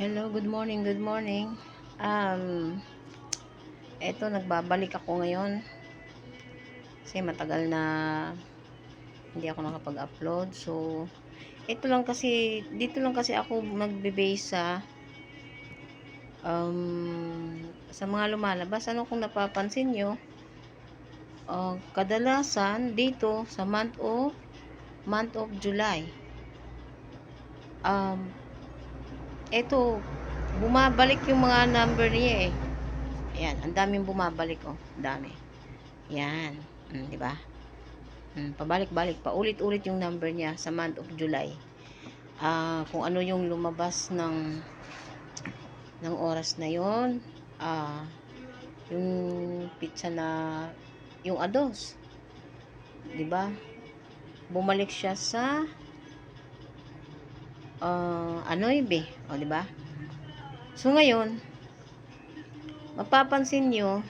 Hello, good morning, good morning. Eto nagbabalik ako ngayon kasi matagal na hindi ako nakapag-upload. So, dito lang kasi ako magbe-base sa mga lumalabas. Ano kung napapansin nyo, kadalasan dito sa month of July. Eto, bumabalik yung mga number niya eh. Ayan, ang daming bumabalik oh, dami. Yan, di ba? Pabalik-balik, paulit-ulit yung number niya sa month of July. Kung ano yung lumabas ng oras na yon, yung pizza na yung ados, 'di ba? Bumalik siya sa Anoybe, o 'di ba? So ngayon, mapapansin niyo,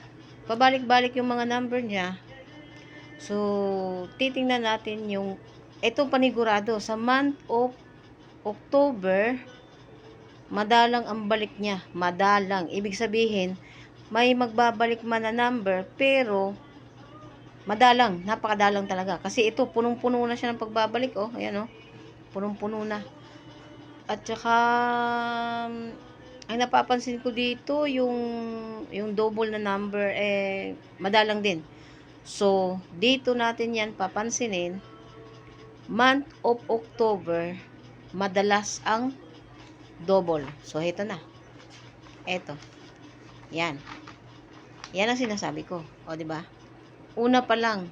pabalik-balik yung mga number niya. So, titingnan natin yung itong panigurado sa month of October, madalang ang balik niya. Madalang. Ibig sabihin, may magbabalik man na number, pero madalang. Napakadalang talaga. Kasi ito, punong-puno na siya ng pagbabalik. Oh, ayan oh. Punong-puno na. At saka, ang napapansin ko dito, yung double na number, madalang din. So, dito natin yan papansinin, month of October, madalas ang double. So, ito na. Ito. Yan. Yan ang sinasabi ko. O, diba? Una pa lang.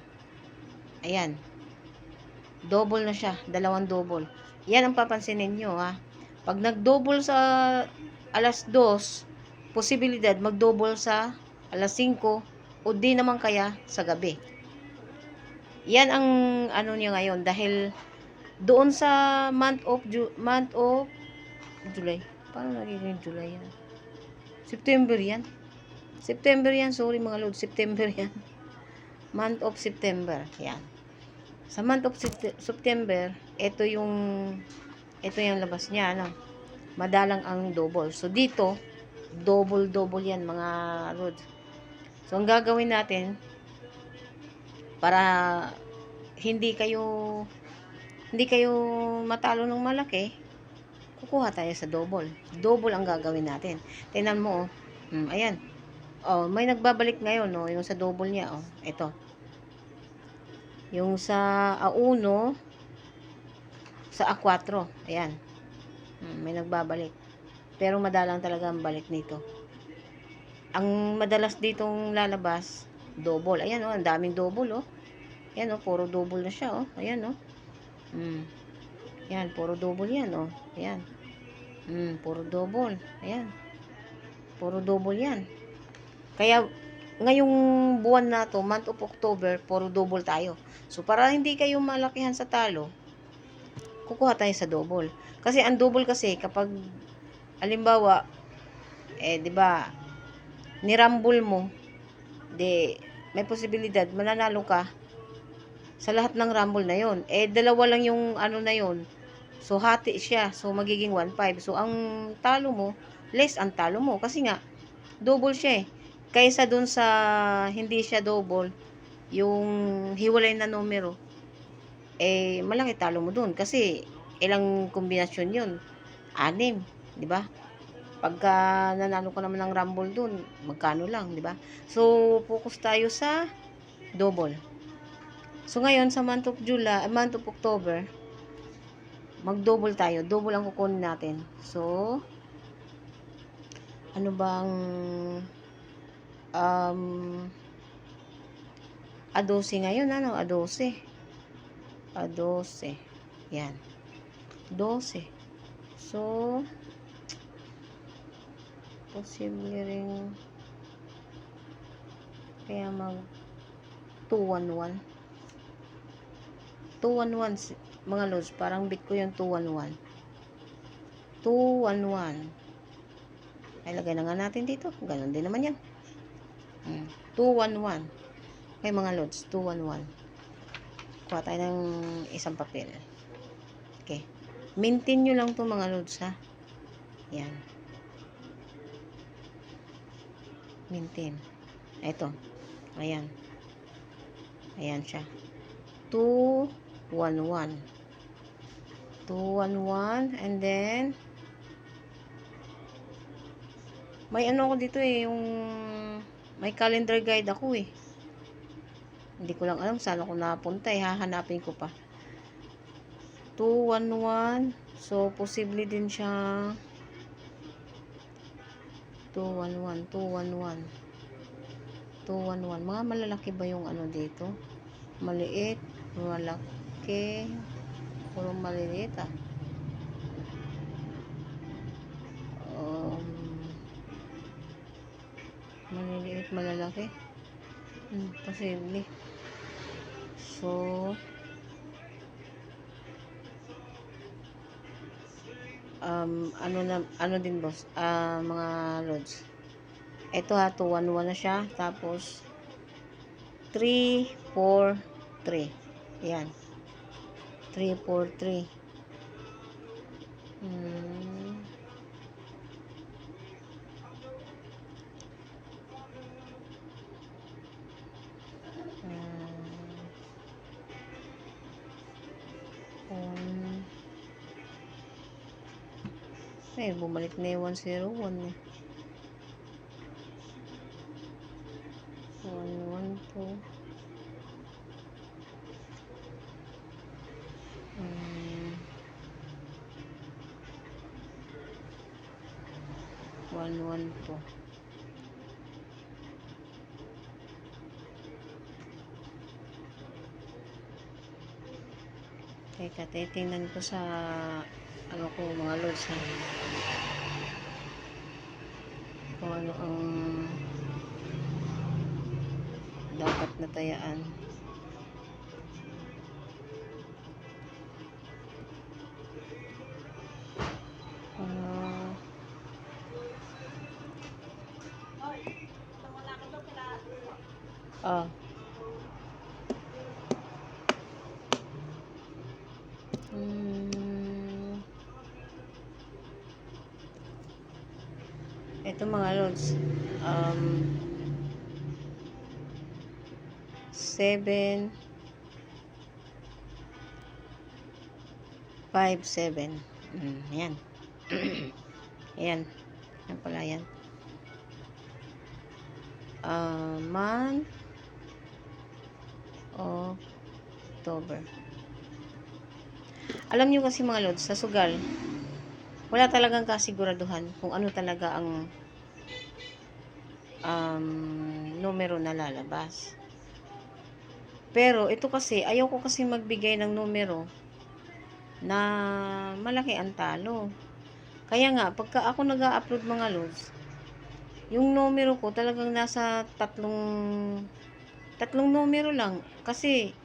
Ayan. Double na siya. Dalawang double. Yan ang papansinin nyo, ha. Pag nag-double sa alas 2, posibilidad mag-double sa alas 5 o di naman kaya sa gabi. Yan ang ano niya ngayon dahil doon sa month of July. Paano nagiging July yan? September yan. September yan. Sorry mga lord. September yan. Month of September. Yan. Sa month of September, ito yung labas niya. Ano? Madalang ang double. So, dito, double yan mga lord. So, ang gagawin natin, para hindi kayo matalo ng malaki, kukuha tayo sa double. Double ang gagawin natin. Tingnan mo, oh. Ayan. Oh, may nagbabalik ngayon, no, yung sa double niya, oh. Ito. Yung sa A1, sa A4. Ayan. May nagbabalik. Pero madalang talaga ang balik nito. Ang madalas ditong lalabas, double. Ayan, oh, ang daming double, oh. Ayan, oh, puro double na siya, oh. Ayan, oh. Ayan, puro double yan, oh. Ayan. Puro double. Ayan. Puro double yan. Kaya, ngayong buwan na to, month of October, puro double tayo. So, para hindi kayo malakihan sa talo, kukuha tayo sa double. Kasi, ang double kasi, kapag, halimbawa, di ba, nirambol mo, may posibilidad, mananalo ka sa lahat ng rumble na yon. Dalawa lang yung ano na yon. So, hati siya. So, magiging 1-5. So, ang talo mo, less ang talo mo. Kasi nga, double siya eh. Kaysa dun sa hindi siya double, yung hiwalay na numero, malaki talo mo dun. Kasi, ilang kombinasyon yun? 6, di ba? Pagka nanalo ka naman ng rumble dun, magkano lang, di ba? So, focus tayo sa double. So, ngayon, sa month of October, mag-double tayo. Double ang kukunin natin. So, ano bang A12 ngayon, ano? A12. Yan. 12. So, posible rin kaya mag 211. 211 mga lods. Parang bit ko yung 211. 211. Ay, lagay na nga natin dito. Ganon din naman yan. 211. Okay, mga lods. 211. Kuha tayo ng isang papel. Okay. Maintain nyo lang to mga lods, ha. Yan. Maintain. Ito. Ayan. Ayan siya. 211. 211. And then, may ano ako dito eh, yung may calendar guide ako eh. Hindi ko lang alam saan ako napunta eh. Hahanapin ko pa. 211. So, posible din siya 211. 211. 211. Mga malalaki ba yung ano dito? Maliit. Malaki. Puro maliliit ah. Maliliit, malalaki. Posible. So, ano din boss, mga loads. Ito ha, 211 na siya. Tapos, 3, 4, 3. Yan. 3, 4, 3. Bumalik na yung 101 eh. 112. 112. Teka, titingnan ko sa ano ko mga loads ha. Kung ano ang dapat natayaan. Ito mga loads, 7, 5, 7. Ayan. Ayan. Ayan pala yan. Month of October. Alam nyo kasi mga loads, sa sugal, wala talagang kasiguraduhan kung ano talaga ang numero na lalabas. Pero ito kasi, ayaw ko kasi magbigay ng numero na malaki ang talo. Kaya nga, pagka ako nag-a-upload mga loads, yung numero ko talagang nasa tatlong numero lang. Kasi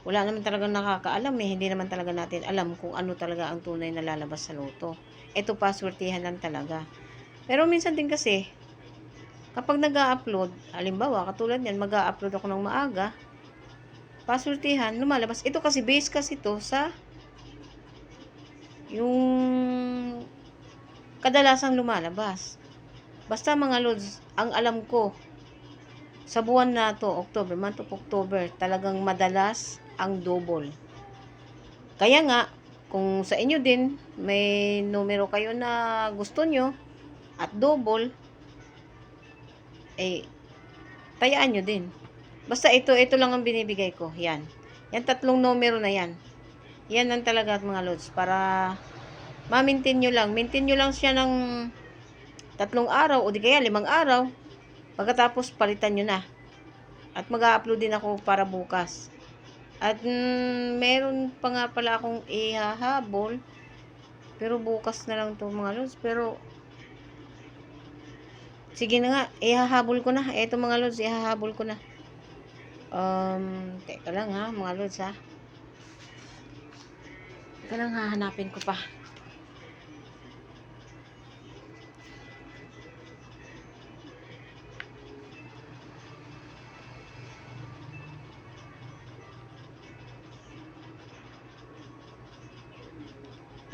wala naman talagang nakakaalam eh. Hindi naman talaga natin alam kung ano talaga ang tunay na lalabas sa loto. Ito pa, swertihan lang talaga. Pero minsan din kasi, kapag nag-a-upload, halimbawa, katulad yan, mag-a-upload ako ng maaga, paswertihan, lumalabas. Ito kasi, base kasi to sa yung kadalasang lumalabas. Basta mga loads, ang alam ko, sa buwan na to, October, month of October, talagang madalas ang double. Kaya nga, kung sa inyo din, may numero kayo na gusto nyo, at double, tayaan nyo din. Basta ito lang ang binibigay ko. Yan. Yan tatlong numero na yan. Yan lang talaga mga loads. Para ma-maintain nyo lang. Maintain nyo lang siya ng 3 araw o di kaya 5 araw. Pagkatapos palitan nyo na. At mag-a-upload din ako para bukas. At meron pa nga pala akong ihahabol. Pero bukas na lang to mga loads. Pero sige na nga, ihahabol ko na. Eto mga loads, ihahabol ko na. Teka lang ha, mga loads ha. Teka lang, hahanapin ko pa.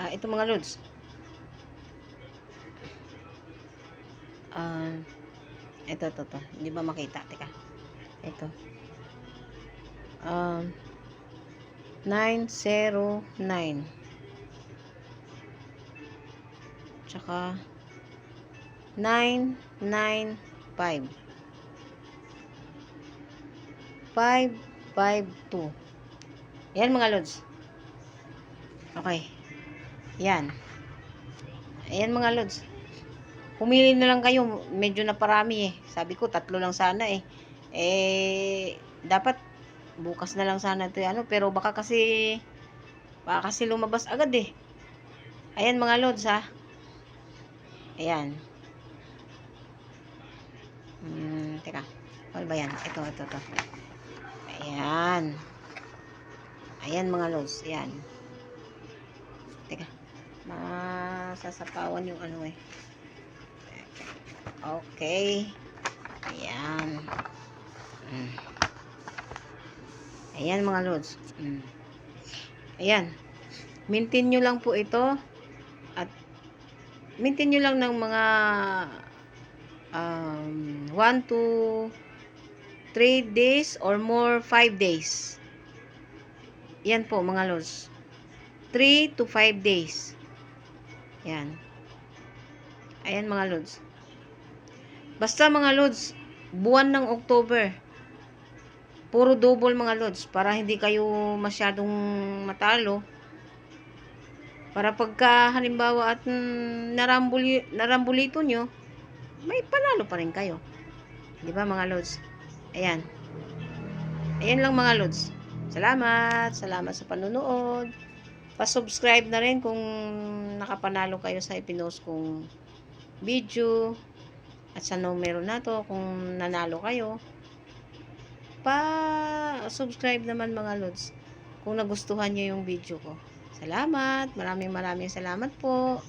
Ito mga loads. Ito, to. Hindi ba makita? Teka. Ito. 909. Tsaka 995. 552. Yan mga lods. Okay. Yan. Ayan mga lods. Pumili na lang kayo. Medyo na parami eh. Sabi ko, 3 lang sana eh. Dapat bukas na lang sana ito ano. Pero baka kasi lumabas agad eh. Ayan mga lods ha. Ayan. Teka. Ano ba yan? Ito. Ayan. Ayan mga lods. Ayan. Teka. Masasapawan yung ano eh. Okay. Ayan. Ayan mga lods. Ayan. Maintain nyo lang po ito. At maintain nyo lang ng mga 1 to 3 days or more 5 days. Yan po mga lods. 3 to 5 days. Yan. Ayan mga lods. Basta mga lods, buwan ng October, puro double mga lods para hindi kayo masyadong matalo. Para pagka halimbawa at narambulito nyo, may panalo pa rin kayo. Di ba mga lods? Ayan. Ayan lang mga lods. Salamat sa panonood. Pa-subscribe na rin kung nakapanalo kayo sa ipinost kong video. At sa numero na to, kung nanalo kayo, pa-subscribe naman mga lods kung nagustuhan nyo yung video ko. Salamat. Maraming salamat po.